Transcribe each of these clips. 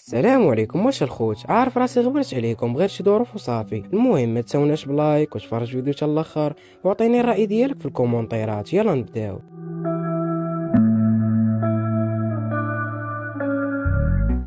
السلام عليكم. واش الخوت؟ عارف راسي غبرت عليكم غير شي ظروف وصافي. المهم ما تساوناش بلايك وتفرج فيديو حتى الاخر واعطيني الراي ديالك في الكومونتيرات. يلا نبداو.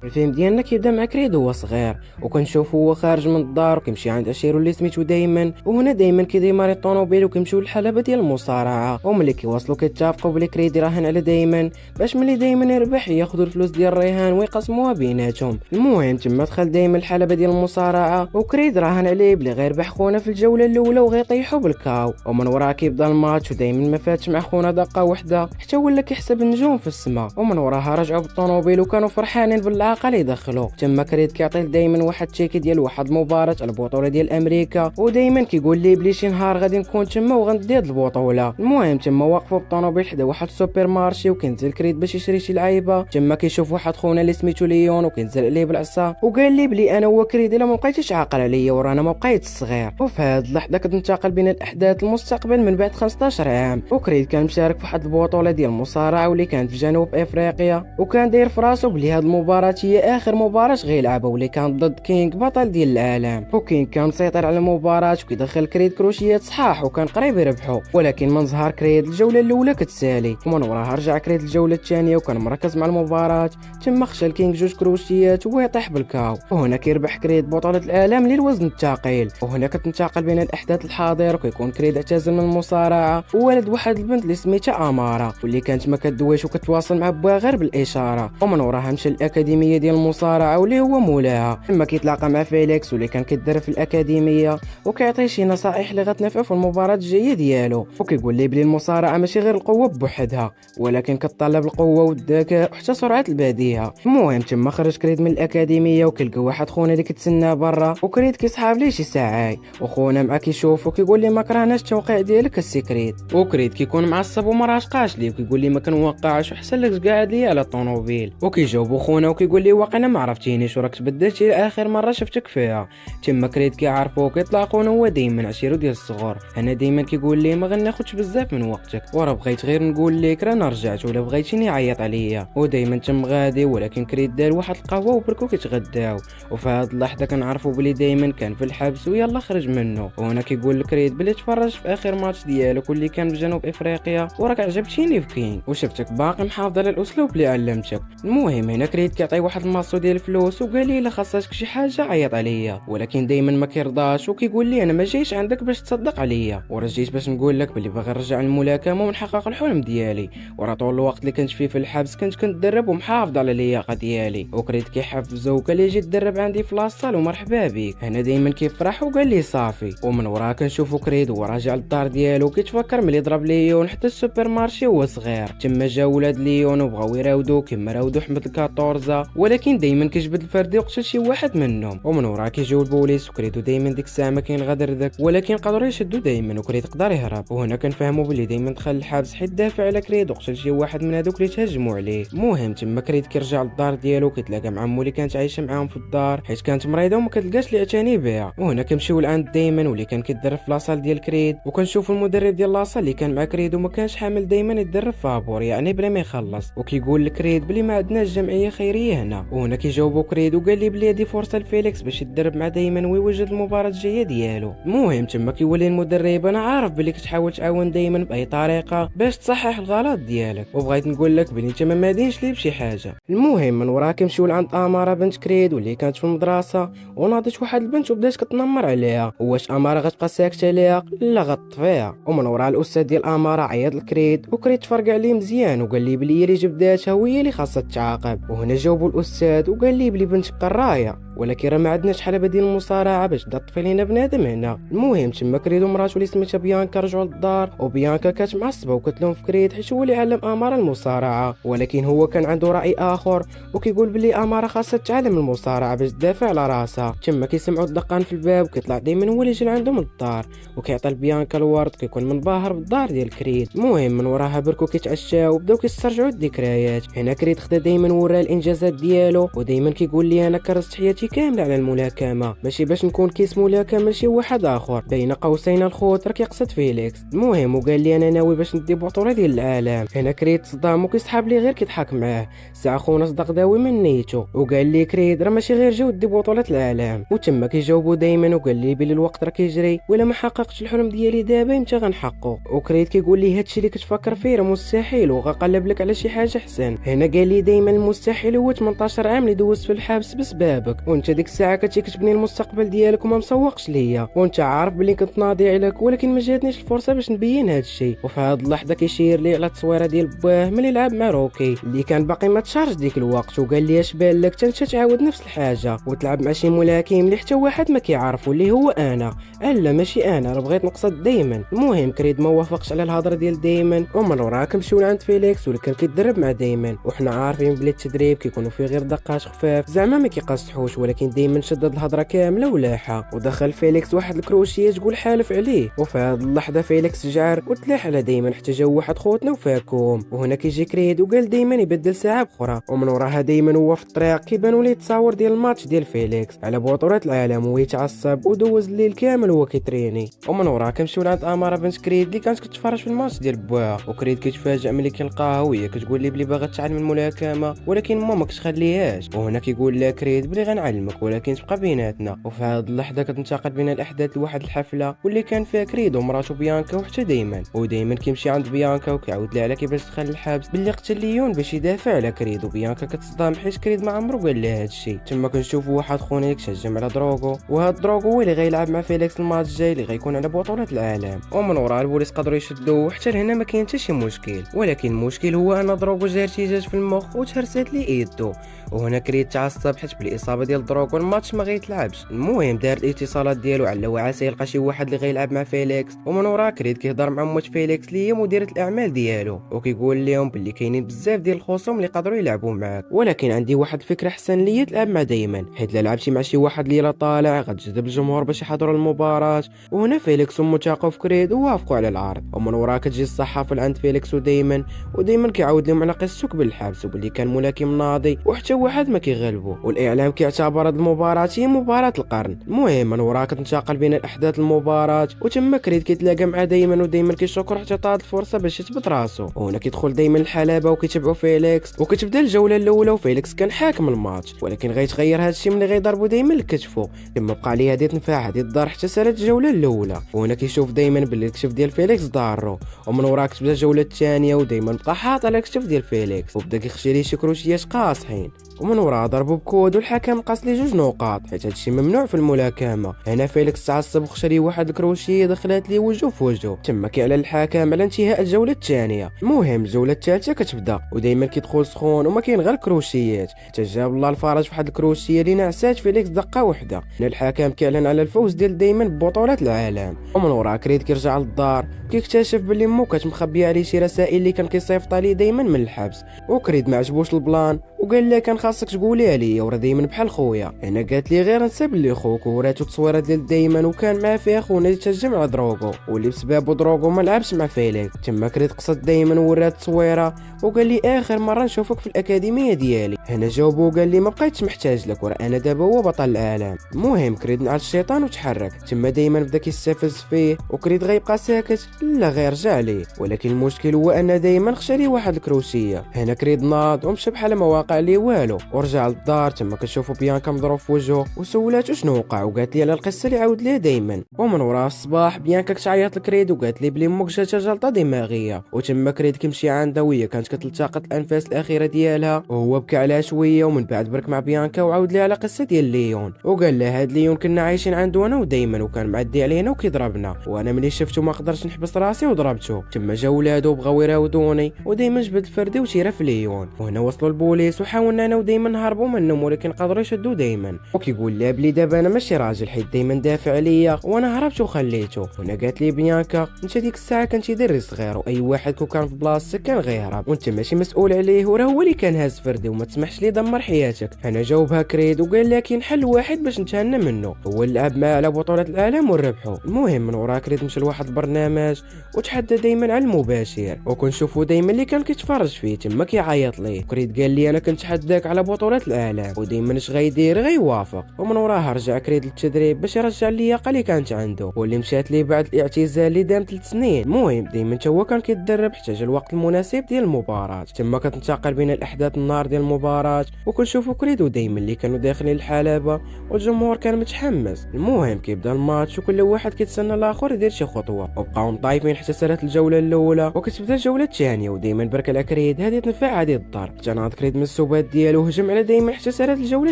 الفيلم ديالنا كيبدا مع كريد هو صغير وكنشوفو هو خارج من الدار وكيمشي عند عشيرو اللي سميتو دايما، وهنا دايما كيديماري الطوموبيل وكيمشيو للحلبة ديال المصارعه. وملي كيوصلوا كيتفقوا بلي كريد يراهن على دايما باش ملي دايما يربح ياخذوا الفلوس ديال الرهان ويقسموها بيناتهم. المهم تما دخل دايما الحلبة ديال المصارعه وكريد راهن عليه بلي غيربح خونا في الجوله الاولى وغيطيحوا بالكاو. ومن وراه كيبدا الماتش ودايما ما فاتش مع خونا دقه واحده حتى ولا كيحسب النجوم في السماء. ومن وراها رجعوا بالطوموبيل وكانوا فرحانين بالعاقه اللي دخلوا. تما كريد كيعطي دايما واحد تشيكي ديال واحد المباراه البطوله ديال امريكا، ودايما كيقول لي بلي شي نهار غادي نكون تما وغندي هاد البطوله. المهم تما واقفوا بالطوموبيل حدا واحد السوبر مارشي وكينزل كريد باش يشري شي لعيبه. تما كيشوف واحد خونا اللي سميتو ليون وكينزل عليه بالعصا وقال لي بلي انا هو كريد الا ما بقيتيش عاقل عليا ورانا ما بقيت صغير. وفي هاد اللحظه كتنتقل بين الاحداث المستقبل من بعد 15 عام، وكريد كان مشارك في واحد البطوله ديال المصارعه واللي كانت في جنوب افريقيا، وكان داير في راسو بلي هاد المباراه هي اخر مباراه غيلعبها واللي كان ضد كينغ بطل ديال العالم. وكينغ كان مسيطر على المباراه وكيدخل كريد كروشيات صحاح وكان قريب يربحو، ولكن من ظهر كريد الجوله الاولى كتسالي ومن وراها رجع كريد الجوله الثانيه وكان مركز مع المباراه. تما خشى كينغ جوج كروشيات وهو يطيح بالكاو، وهنا كيربح كريد بطوله العالم للوزن الثقيل. وهنا كتنتقل بين الاحداث الحاضر وكيكون كريد اعتزل من المصارعه وولد واحد البنت اللي سميتها امارا واللي كانت ما كدويش وكتواصل مع باها غير بالاشاره. ومن وراها مشى الاكاديميه ديال المصارعه واللي هو مولاها. لما كيتلاقى مع فيليكس واللي كان كيدرب في الاكاديميه وكيعطيه شي نصائح اللي غتنفعه في المباراه الجايه ديالو، وكيقول ليه بلي المصارعه ماشي غير القوه بوحدها ولكن كتطلب القوه والذكاء وحتى سرعه البديهه. المهم تما خرج كريد من الاكاديميه وكيلقى واحد خونا اللي كتسناه برا، وكريد كيصحاب ليه شي ساعه وخونا معاه كيشوفو كيقول ليه ما كرهناش التوقيع ديالك السكريت. وكريد كيكون معصب وما راشقاش ليه وكيقول ليه ما كنوقعش وحسن لك قاعد ليا على الطوموبيل. وكيجاوبو خونا وكيقول ليه واقيلا ما عرفتينيش وراك تبدلتي اخر مره شفتك فيها. تما كريد كيعرفو وكيطلقون هو دايما عشيرو ديال الصغر. انا دايما كيقول ليه ما غناخدش بزاف من وقتك ورا بغيت غير نقول لك رانا رجعت ولا بغيتيني عيط عليا. ودايما تم غادي ولكن كريد دار واحد القهوه وبركو كيتغداو. وفي هاد اللحظه كنعرفوا بلي دايما كان في الحبس ويلا خرج منه. وهنا كيقول لكريد بلي تفرج في اخر ماتش ديالك واللي كان في جنوب افريقيا وراك عجبتيني في كينغ وشفتك باقي محافظ على الاسلوب اللي علمتك. المهم هنا كريد كيعطي واحد الماصو ديال الفلوس وقال لي الا خاصك شي حاجه عيط عليا، ولكن دايما ما كيرضاش وكيقول لي انا ما جايش عندك باش تصدق عليا ورا جيت باش نقول لك بلي باغي نرجع الملاكمه ونحقق الحلم ديالي. ورا طول الوقت اللي كنت فيه في الحبس كنت كنتدرب ومحافظ على اللياقه ديالي. وكريد كيحفزو وقال لي جي تدرب عندي في لاصال ومرحبا بك. هنا دايما كيفرح وقال لي صافي. ومن وراه كنشوفو كريد وهو راجع للدار ديالو كيتفكر ملي ضرب ليون حتى السوبر مارشي وهو صغير. تما جا ولاد ليون وبغاو يراودو كما راودو حمد الكاطورزا، ولكن دايما كيجبد الفردي وقتل شي واحد منهم. ومن وراه كيجيو البوليس وكريدو دايما ديك الساعه ما كاين غدر ذاك، ولكن قدروا يشدو دايما وكريد قدر يهرب. وهنا كنفهموا بلي دايما دخل الحبس حيت دافع على كريد وقتل شي واحد من هذوك اللي تهجموا عليه. المهم تما كريد كيرجع للدار ديالو كيتلاقى مع مو اللي كانت عايشه معاهم في الدار حيت كانت مريضه وما كتلقاش اللي يعتني بها. وهنا كنمشيو لعند دايما واللي كان كيتدرب في لاصال ديال كريد، وكنشوفوا المدرب ديال لاصال اللي كان مع كريد وما كانش حامل دايما يتدرب فابور يعني بلا ما يخلص. وكيقول لكريد بلي ما عندناش جمعيه خيريه هنا. وهنا كيجاوبو كريد وقال لي بلي هذه فرصه لفيليكس باش يتدرب مع دايما ويوجد المباراه الجايه ديالو. المهم تما كيولي المدرب انا عارف بلي كتحاول تعاون دايما باي طريقه باش تصحح الغلط ديالك، وبغيت نقول لك بلي انت ما مادينش ليه بشي حاجه. المهم من وراك كنمشيو لعند اماره بنت كريد واللي كانت في المدرسه وناضت واحد البنت وبدات كتنمر عليها. واش اماره غتبقى ساكته ليها؟ لا غطفيها. ومن ورا الاستاذ ديال اماره عيط لكريد وكريد تفرق عليه مزيان وقال لي بلي اللي جبداتها وهي اللي خاصها تعاقب. وهنا جاوبوا الاستاذ وقال لي بلي بنتك قرايه ولكن راه ما عندناش حلبه ديال المصارعه باش تطفي لينا بنادم هنا. المهم تما كريد ومراتو اللي سميتها بيانكا رجعوا للدار، وبيانكا كانت معصبه وكتلوم في كريد حيت هو اللي علم اماره المصارعه، ولكن هو كان عنده راي اخر وكيقول بلي اماره خاصها تتعلم المصارعه باش تدافع على راسها. تما كيسمعوا الدقان في الباب وكيطلع دايما هو اللي يجي عندهم للدار وكيعطي لبيانكا الورد كيكون منبهر بالدار ديال كريد. المهم من وراها بركو كيتعشاو وبداو كيسترجعوا الذكريات. هنا كريد خدا دايما وراه الانجازات ديالو ودايما كيقول لي انا كرست حياتي حياتي كامله على الملاكمه، ماشي باش نكون كيس ملاكمه لشي واحد اخر. بين قوسين الخوت راك يقصد فيليكس. المهم وقال لي انا ناوي باش ندي بطوله ديال العالم. هنا كريد صدام وكيسحاب لي غير كيضحك معاه. ساعه خونا صدق داوي من نيتو وقال لي كريد راه ماشي غير جاو دي بطوله العالم. وتما كيجاوبوا دائما وقال لي بلي الوقت راه كيجري ولا ما حققتش الحلم ديالي دابا امتى غنحققو. وكريد كيقول لي هادشي اللي كتفكر فيه راه مستحيل وغنقلب لك على شي حاجه احسن. هنا قال لي دائما المستحيل هو 18 عام اللي دوزت في الحبس بسببك، وانت ديك الساعه كنتي كتبني المستقبل ديالك وما مسوقش ليا، وانت عارف بلي كنت ناضي عليك ولكن ما جاتنيش الفرصه باش نبين هاد الشيء. وفي هاد اللحظه كيشير لي على التصويره ديال باه ملي لعب مع روكي اللي كان باقي ما تشارج ديك الوقت، وقال لي اش بان لك تنشا تعاود نفس الحاجه وتلعب مع شي ملاكم اللي حتى واحد ما كيعرفو اللي هو انا. لا ماشي انا، راه بغيت نقصد دايما. المهم كريد ما وافقش على الهضره ديال دايما، ومن وراها كنمشيو لعند فيليكس واللي كان كيتدرب مع دايما. وحنا عارفين بلي التدريب كيكونوا فيه غير دقات خفاف زعما ما كيقصحوش، ولكن دايما شدد الهضره كامله ولاحه. ودخل فيليكس واحد الكروشيه تقول حالف عليه. وفي هاد اللحظه فيليكس جعر وتلاح على دايما حتى جا واحد خوتنا وفاكم. وهنا كيجي كريد وقال دايما يبدل ساعه بخرى. ومن وراها دايما هو في الطريق كيبانوا ليه التصاور ديال الماتش ديال فيليكس على بطولة العالم ويتعصب ودوز الليل كامل وهو كيتريني. ومن وراها كنمشيو لعند اماره بنت كريد اللي كانت كتفرج في الماتش ديال بوها. وكريد كيتفاجئ ملي كيلقاها وهي كتقول ليه بلي باغا تعلم الملاكمه ولكن ماما كتخليهاش. وهنا كيقول لها كريد بلي غنعلمك ولكن تبقى بيناتنا. وفي هاد اللحظه كتنتقل بين الاحداث لواحد الحفله واللي كان فيها كريد ومراته بيانكا وحتى دايما. ودايما كيمشي عند بيانكا وكيعاود لها على كيفاش دخل الحبس باللي قتل ليون باش يدافع على كريد. وبيانكا كتصدم حيت كريد ما عمرو قال لها هادشي. تما كنشوفوا واحد خونا يكتهجم على دروغو، وهاد دروغو هو اللي غيلعب مع فيليكس الماتش الجاي اللي غيكون على بطولة العالم. ومن ورا البوليس قدروا يشدوه وحتى لهنا ما كاين حتى شي مشكل، ولكن المشكل هو ان دروغو جا ارتجاج في المخ وتهرست ليه ايدو. وهنا كريد تعصب حيت بالاصابه ديال دروغو الماتش ما غيتلعبش. المهم دار الاتصالات ديالو على وعسى يلقى شي واحد اللي غيلعب مع فيليكس. ومن ورا كريد كيهضر مع موت فيليكس اللي هي مديره الاعمال ديالو وكيقول لهم باللي كاينين بزاف ديال الخصوم اللي قدروا يلعبوا معاك، ولكن عندي واحد فكره احسن ليا تلعب مع دايما، حيت لا لعبتي مع شي واحد اللي لا طالع غتجذب الجمهور باش يحضروا المباراه. وهنا فيليكس ومتاقوا في كريد ووافقوا على العرض. ومن ورا كتجي الصحافه لعند فيليكس ودايما كيعاود لهم على قصته بالحبس وباللي كان ملاكم ناضي وحتى واحد ما كيغلبو، والاعلام كيعتبر هاد المباراه هي مباراه القرن. المهم من ورا كتنتقل بين الاحداث المباراه وتما كريد كيتلاقى مع دايما ودايما كيشكر حتى طاد الفرصه باش يثبت راسو. وهنا كيدخل دايما الحلبه وكيتبعوا فيليكس وكتبدا الجوله الاولى وفيليكس كان حاكم الماتش، ولكن غيتغير هادشي ملي غيضربوا دايما لكتفو. تما بقى عليه هادي تنفع هادي الدار حتى سالت الجوله الاولى. وهنا كيشوف دايما باللي الكتف ديال فيليكس ضارو. ومن ورا كتبدا الجوله الثانيه ودايما بقى حاط على الكتف ديال فيليكس وبدا كيخشي ليه شي كروشيات قاصحين. ومن ورا ضربوا بكود والحكم نقص ليه 2 نقاط حيت هادشي ممنوع في الملاكمه. هنا فيليكس تعصب وخشى ليه واحد الكروشيه دخلات ليه وجهه في وجهه. تما كيعلن الحكم على انتهاء الجوله الثانيه. المهم الجوله الثالثه كتبدا ودايما كيدخل سخون وما كاين غير الكروشيات حتى جاب الله الفرج في واحد الكروشيه اللي نعسات فيليكس دقه واحده. هنا الحكم كيعلن على الفوز ديال دايما ببطوله العالم. ومن ورا كريد كيرجع للدار كيكتشف باللي مو كتمخبيه عليه شي رسائل اللي كان كيصيفط عليه دايما من الحبس. وكريد ما عجبوش البلان وقال لها كان خاصك تقوليها ليا وراه دايما بحال خويا. هنا قالت لي غير نسى بلي خوك وراتو تصويره ديال دايما وكان معاه فيها خونا اللي تهجم على دروغو واللي بسببو دروغو ما لعبش مع فيليكس. تما كريد قصد دايما ورات التصويره وقال لي اخر مره نشوفك في الاكاديميه ديالي. هنا جاوبو وقال لي ما بقيتش محتاج لك وراه انا دابا هو بطل العالم. المهم كريد نعس الشيطان وتحرك. تما دايما بدا كيستفز فيه وكريد غيبقى ساكت لا غيرجع ليه، ولكن المشكل هو ان دايما خشى ليه واحد الكروشيه. هنا كريد ناض ومشى بحال ما واقع ليه والو ورجع للدار. تما كنشوفوا بيانكا مضروب في وجهه وسولاتو شنو وقع وقالت لي على القصه اللي عاود ليه دايما. ومن ورا الصباح بيانكا كتعيط لكريد وقالت لي بلي امك جاتها جلطه دماغيه. وتما كريد كيمشي عندها وهي كانت كتلتقط الانفاس الاخيره ديالها وهو بكى عليها شويه ومن بعد برك مع بيانكا وعاود ليها على قصه ديال ليون وقال لها هاد ليون كنا عايشين عنده انا ودايما وكان معدي علينا وكيضربنا وانا ملي شفتو ما قدرتش نحبس راسي وضربته. تما جا ولادو بغاو يراودوني ودايما جبد الفردي وتيرا في ليون. وهنا وصلوا البوليس وحاولنا انا ودايما نهربوا منهم ولكن قدروا يشدوا دايما. وكيقول لها بلي دابا انا ماشي راجل حيت دايما دافع عليا وانا هربت وخليته. هنا قالت لي بيانكا انت ديك الساعه كنتي دري صغير واي واحد كون كان في بلاصتك كان غيهرب وانت ماشي مسؤول عليه وراه هو اللي كان هاز فردي وما تسمحش ليه دمر حياتك. هنا جاوبها كريد وقال لها كاين حل واحد باش نتهنى منه هو اللعب معاه على بطوله العالم ونربحو. المهم من ورا كريد مشى لواحد البرنامج وتحدى دايما على المباشر وكنشوفوا دايما اللي كان كيتفرج فيه تما كيعيط ليه. كريد قال لي انا كنت حداك على بطولة العالم، ودايما اش غيدير غيوافق. ومن وراها رجع كريد للتدريب باش يرجع اللياقة اللي كانت عنده واللي مشات ليه بعد الاعتزال اللي دام 3 سنين. المهم دايما تا هو كان كيتدرب حتى جا الوقت المناسب ديال المباراة، تما كتنتقل بين الاحداث النهار ديال المباراة، وكنشوفوا كريد ودايما اللي كانوا داخلين الحلبة والجمهور كان متحمس. المهم كيبدا الماتش وكل واحد كيتسنى الاخر يدير شي خطوة، وبقاو مطايفين حتى سالات الجولة الاولى وكتبدا الجولة الثانية، ودايما برك على كريد هذه تنفع هذه الضرب. حتى ناض كريد من السبات ديالو هجم على دايما حتى سالات الجولة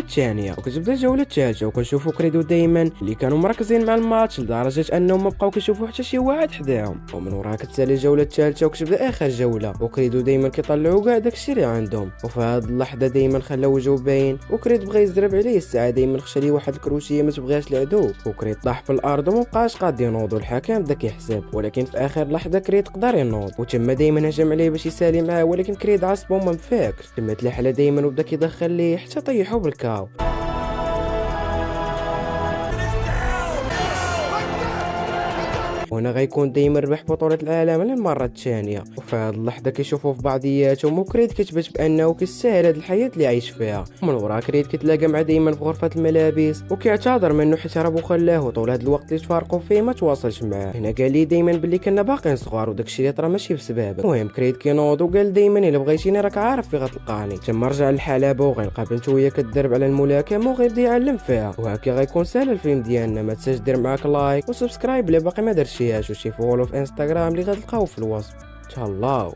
الثانية، وكتبدا الجولة الثالثة وكنشوفوا كريد ودايما اللي كانوا مركزين مع الماتش لدرجة انهم ما بقاو كيشوفوا حتى شي واحد حداهم. ومن وراها كتسالي الجولة الثالثة وكتبدا اخر جولة، وكريد ودايما كيطلعوا كاع داكشي اللي عندهم. وفي هاد اللحظة دايما خلى وجهه باين، وكريد بغى يزرب عليه الساعة دايما خشى ليه واحد الكروشية ما تبغاش العدو، وكريد طاح في الارض ومبقاش قاد ينوض. الحكم بدا كيحسب، ولكن في اخر لحظة كريد قدر ينوض، وتما دايما هجم عليه باش يسالي معاه، ولكن كريد عصبو وما مفاكش. تما تلاح على دايما وبدا كيدخل ليه حتى طيحو بالكاو. وهنا غيكون دايما ربح بطولة العالم للمرة الثانية. وفي هاد اللحظة كيشوفوا في بعضياتهم، وكريد كتبت بأنه كيستاهل هاد الحياة اللي عايش فيها. ومن ورا كريد كيتلاقى مع دايما في غرفة الملابس وكيعتذر منه حيت راه خلاه، وطول هاد الوقت اللي تفارقوا فيه ما تواصلش معاه. هنا قال لي دايما باللي كنا باقيين صغار وداكشي اللي طرا ماشي بسبابك. المهم كريد كينوض وقال دايما الا بغيتيني راك عارف في غتلقاني. تما رجع للحلبة وغيلقى بنته وهي كتدرب على الملاكمة وغيبدا يعلم فيها. وهكا غيكون سهل الفيلم ديالنا. ما تنساش دير معاك لايك وسبسكرايب اللي باقي ما درتيهاش، وشي فولو في انستغرام اللي غتلقاو في الوصف. تهلاو.